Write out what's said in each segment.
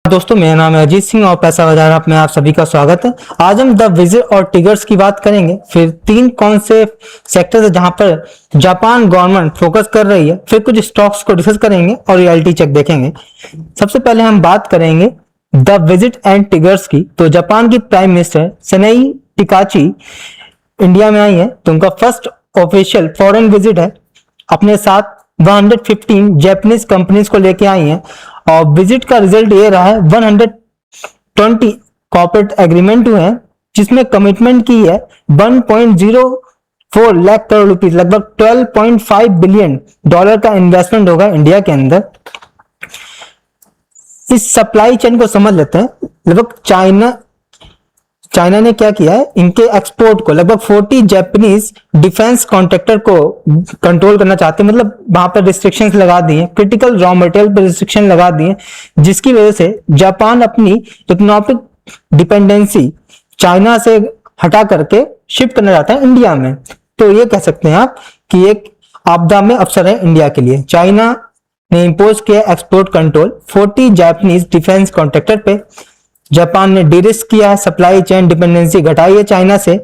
दोस्तों, मेरा नाम है अजीत सिंह और पैसा बाजार में आप सभी का स्वागत है। आज हम द विजिट और टिगर्स की बात करेंगे। फिर तीन कौन से सेक्टर है जहां पर जापान गवर्नमेंट फोकस कर रही है, फिर कुछ स्टॉक्स को डिस्कस करेंगे और रियलिटी चेक देखेंगे। सबसे पहले हम बात करेंगे द विजिट एंड टिगर्स की। तो जापान की प्राइम मिनिस्टर सनेई टिकाची इंडिया में आई है, तो उनका फर्स्ट ऑफिशियल फॉरेन विजिट है। अपने साथ 115 जापानीज कंपनीज को लेके आई हैं और विजिट का रिजल्ट ये रहा है 120 कॉर्पोरेट एग्रीमेंट हुए हैं, जिसमें कमिटमेंट की है 1.04 लाख करोड़ रुपीस, लगभग 12.5 बिलियन डॉलर का इन्वेस्टमेंट होगा इंडिया के अंदर। इस सप्लाई चेन को समझ लेते हैं। लगभग चाइना ने क्या किया है, इनके एक्सपोर्ट को लगभग 40 जापानीज डिफेंस कॉन्ट्रैक्टर को कंट्रोल करना चाहते हैं। मतलब वहां पर रिस्ट्रिक्शंस लगा दिए, क्रिटिकल रॉ मटेरियल पर रिस्ट्रिक्शन लगा दिए, जिसकी वजह से जापान अपनी इकोनॉमिक डिपेंडेंसी चाइना से हटा करके शिफ्ट करना चाहता है इंडिया में। तो ये कह सकते हैं आप कि एक आपदा में अवसर है इंडिया के लिए। चाइना ने इंपोज किया export control 40 Japanese defence contractor पे। जापान ने डिरिस्क किया है, सप्लाई चेन डिपेंडेंसी घटाई है चाइना से।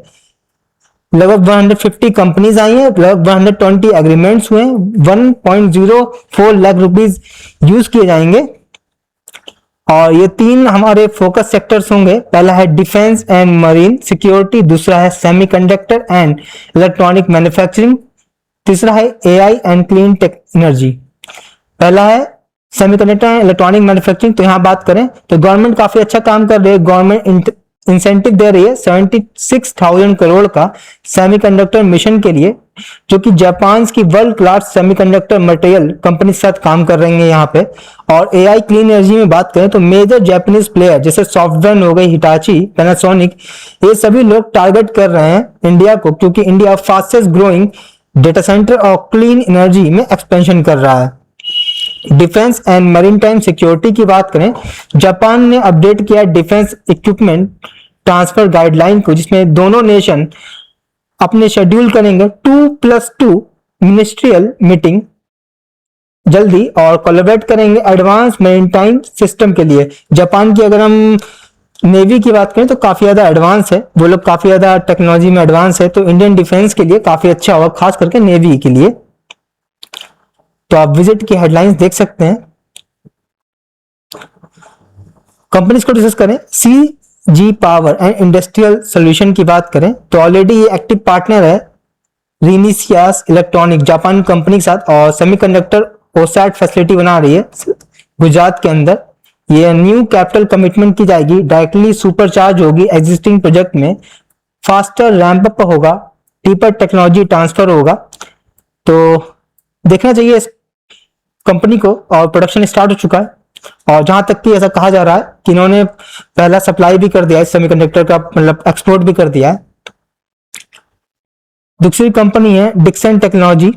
लगभग 150 कंपनीज आई हैं, लगभग 120 एग्रीमेंट्स हुए, 1.04 लाख रुपीस यूज किए जाएंगे। और ये तीन हमारे फोकस सेक्टर्स होंगे। पहला है डिफेंस एंड मरीन सिक्योरिटी, दूसरा है सेमीकंडक्टर एंड इलेक्ट्रॉनिक मैन्युफैक्चरिंग, तीसरा है AI and clean tech energy. पहला है सेमीकंडक्टर एंड इलेक्ट्रॉनिक मैन्युफैक्चरिंग। तो यहां बात करें तो गवर्नमेंट काफी अच्छा काम कर रही है। गवर्नमेंट इंसेंटिव दे रही है 76,000 करोड़ का सेमीकंडक्टर मिशन के लिए, जो कि जापान की world class semiconductor material company के साथ काम कर रही है यहाँ पे। और एआई क्लीन एनर्जी में बात करें तो मेजर जापानीज प्लेयर जैसे सॉफ्टवेयर हो गई, हिटाची, पैनासोनिक, ये सभी लोग टारगेट कर रहे हैं इंडिया को, क्योंकि India fastest growing data centre और क्लीन एनर्जी में एक्सपेंशन कर रहा है। डिफेंस एंड मैरीटाइम सिक्योरिटी की बात करें, जापान ने अपडेट किया डिफेंस इक्विपमेंट ट्रांसफर गाइडलाइन को, जिसमें दोनों नेशन अपने शेड्यूल करेंगे 2+2 मिनिस्ट्रियल मीटिंग जल्दी और कोलैबोरेट करेंगे एडवांस मैरीटाइम सिस्टम के लिए। जापान की अगर हम नेवी की बात करें तो काफी ज्यादा एडवांस है, वो लोग काफी ज्यादा टेक्नोलॉजी में एडवांस है, तो इंडियन डिफेंस के लिए काफी अच्छा होगा, खास करके नेवी के लिए। तो आप विजिट की हेडलाइंस देख सकते हैं। कंपनीज को डिस्कस करें, CG power and industrial solution की बात करें तो ऑलरेडी ये एक्टिव पार्टनर है रिनिशियास इलेक्ट्रॉनिक जापान कंपनी के साथ, और सेमीकंडक्टर ओसैट फैसिलिटी बना रही है गुजरात के अंदर। ये न्यू कैपिटल कमिटमेंट की जाएगी, डायरेक्टली सुपरचार्ज होगी एग्जिस्टिंग प्रोजेक्ट में, फास्टर रैंप अप होगा, डीपर टेक्नोलॉजी ट्रांसफर होगा। तो देखना चाहिए इस कंपनी को, और प्रोडक्शन स्टार्ट हो चुका है। और जहां तक कि ऐसा कहा जा रहा है कि इन्होंने पहला सप्लाई भी कर दिया है सेमीकंडक्टर का, मतलब एक्सपोर्ट भी कर दिया है। दूसरी कंपनी है डिक्सन टेक्नोलॉजी,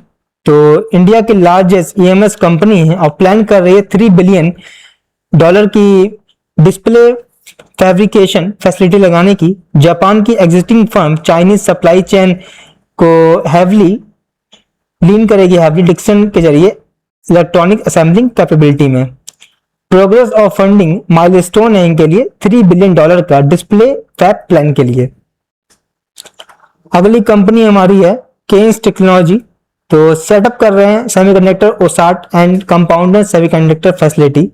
तो इंडिया की लार्जेस्ट ईएमएस कंपनी है और प्लान कर रही है $3 बिलियन की डिस्प्ले फैब्रिकेशन फैसिलिटी लगाने की। जापान की existing firm Chinese supply chain को हैवली लीन करेगी डिक्सन के जरिए इलेक्ट्रॉनिक असेंबलिंग कैपेबिलिटी में। प्रोग्रेस और फंडिंग माइलस्टोन है इनके लिए $3 बिलियन का डिस्प्ले फैब प्लान के लिए। अगली कंपनी हमारी है केन्स टेक्नोलॉजी, तो सेटअप कर रहे हैं semiconductor OSAT and compound semiconductor facility,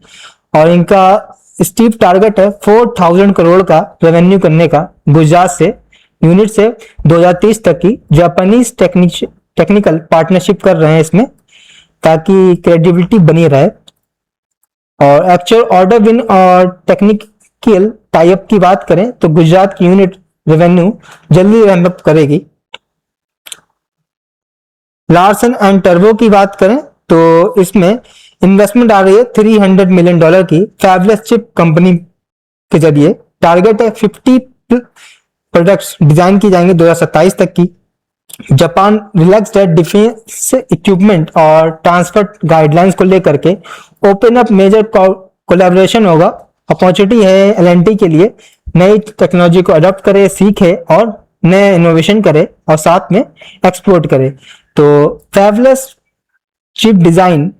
और इनका स्टीप टारगेट है 4,000 करोड़ का रेवेन्यू करने का गुजरात से यूनिट से 2030 तक की। जापानीज टेक्निकल पार्टनरशिप कर रहे हैं इसमें, ताकि क्रेडिबिलिटी बनी रहे। और एक्चुअल ऑर्डर विन और टेक्निकल टाई अप की बात करें तो गुजरात की यूनिट रेवेन्यू जल्दी रैंप अप करेगी। लार्सन एंड टर्बो की बात करें तो इसमें इन्वेस्टमेंट आ रही है $300 मिलियन की फैबलेस चिप कंपनी के जरिए। टारगेट है 50 प्रोडक्ट्स डिजाइन की जाएंगे 2027 तक की। जापान रिलैक्स्ड है डिफेंस इक्विपमेंट और ट्रांसफर गाइडलाइंस को लेकर के। ओपन अप मेजर कोलैबोरेशन होगा, अपॉर्चुनिटी है एलएनटी के लिए, नई टेक्नोलॉजी को अडॉप्ट करे, सीखे और नए इनोवेशन करे और साथ में एक्सपोर्ट करे। तो फैबलेस चिप डिजाइन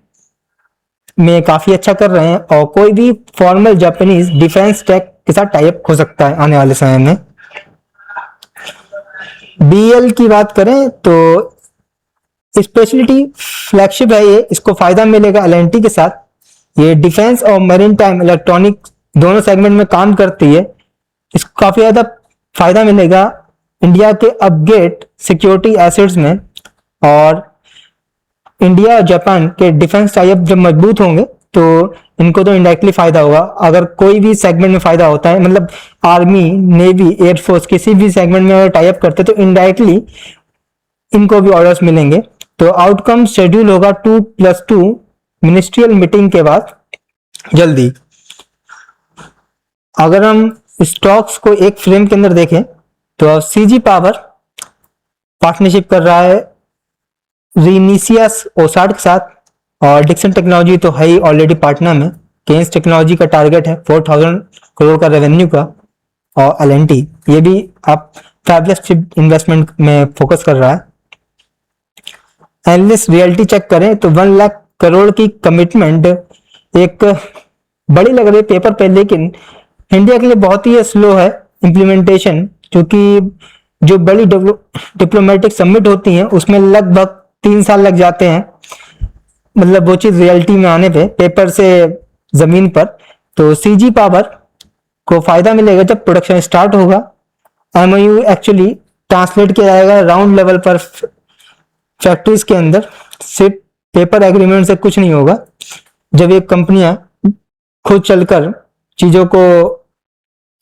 में काफी अच्छा कर रहे हैं और कोई भी फॉर्मल जापानीज डिफेंस टेक के साथ टाइप हो सकता है आने वाले समय में। बीएल की बात करें तो स्पेशलिटी फ्लैगशिप है ये, इसको फायदा मिलेगा एलएनटी के साथ। ये डिफेंस और मैरीन टाइम इलेक्ट्रॉनिक दोनों सेगमेंट में काम करती है। इसको काफी ज्यादा फायदा मिलेगा इंडिया के अपग्रेड सिक्योरिटी एसेट्स में, और इंडिया और जापान के डिफेंस टाइप जब मजबूत होंगे तो इनको तो इनडायरेक्टली फायदा होगा। अगर कोई भी सेगमेंट में फायदा होता है, मतलब आर्मी, नेवी, एयरफोर्स किसी भी सेगमेंट में अगर टाइप करते तो इनडायरेक्टली इनको भी ऑर्डर्स मिलेंगे। तो आउटकम शेड्यूल होगा 2+2 मिनिस्ट्रियल मीटिंग के बाद जल्दी। अगर हम स्टॉक्स को एक फ्रेम के अंदर देखें तो सीजी पावर पार्टनरशिप कर रहा है रीनिसियस ओसाड के साथ, और डिक्सन टेक्नोलॉजी तो है ही ऑलरेडी पार्टनर में। केन्स टेक्नोलॉजी का टारगेट है 4000 करोड़ का रेवेन्यू का, और एलएनटी ये भी आप फैबलेस चिप इन्वेस्टमेंट में फोकस कर रहा है। एनालिस्ट रियलिटी चेक करें तो 1 लाख करोड़ की कमिटमेंट एक बड़ी लग रही है पेपर पे, लेकिन इंडिया के लिए बहुत ही स्लो है इम्प्लीमेंटेशन, क्योंकि जो बड़ी डिप्लोमेटिक समिट होती हैं उसमें लगभग 3 साल लग जाते हैं, मतलब वो चीज रियलिटी में आने पे पेपर से जमीन पर। तो सीजी पावर को फायदा मिलेगा जब प्रोडक्शन स्टार्ट होगा। एमओयू एक्चुअली ट्रांसलेट किया जाएगा राउंड लेवल पर फैक्ट्रीज के अंदर, सिर्फ पेपर एग्रीमेंट से कुछ नहीं होगा। जब ये कंपनियां खुद चलकर चीजों को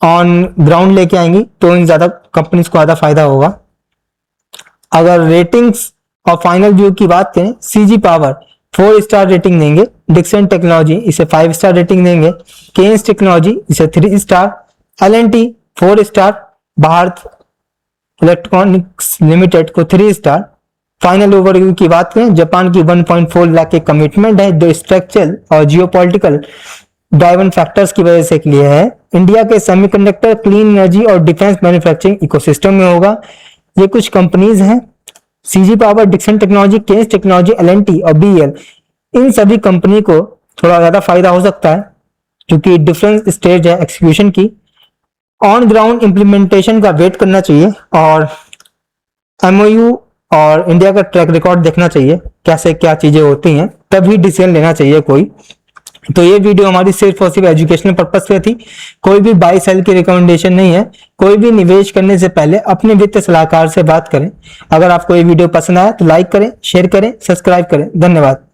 ऑन ग्राउंड लेके आएंगी तो इन ज्यादा कंपनीज को ज्यादा फायदा होगा। अगर रेटिंग्स और फाइनल व्यू की बात करें, सीजी पावर 4 स्टार रेटिंग देंगे, डिक्सन टेक्नोलॉजी इसे 5 स्टार रेटिंग देंगे, केन्स टेक्नोलॉजी इसे 3 star, LNT 4 star, Bharat electronics limited को 3 स्टार। फाइनल ओवरव्यू की बात करें, जापान की 1.4 लाख के कमिटमेंट है जो स्ट्रक्चरल और जियोपॉलिटिकल ड्राइवन फैक्टर्स की वजह से के लिए है। इंडिया के सेमीकंडक्टर, क्लीन एनर्जी और डिफेंस मैन्युफैक्चरिंग इकोसिस्टम में होगा। ये कुछ कंपनीज हैं, CG power, Dixon technology, Kaynes technology, LNT और बीएल। इन सभी कंपनी को थोड़ा ज्यादा फायदा हो सकता है क्योंकि डिफरेंट स्टेज है एक्सिक्यूशन की। ऑन ग्राउंड इंप्लीमेंटेशन का वेट करना चाहिए और एमओयू और इंडिया का ट्रैक रिकॉर्ड देखना चाहिए, कैसे क्या चीजें होती हैं, तभी डिसीजन लेना चाहिए कोई। तो ये वीडियो हमारी सिर्फ और सिर्फ एजुकेशनल पर्पस पे थी, कोई भी बाय सेल की रिकमेंडेशन नहीं है। कोई भी निवेश करने से पहले अपने वित्त सलाहकार से बात करें। अगर आपको ये वीडियो पसंद आया तो लाइक करें, शेयर करें, सब्सक्राइब करें। धन्यवाद।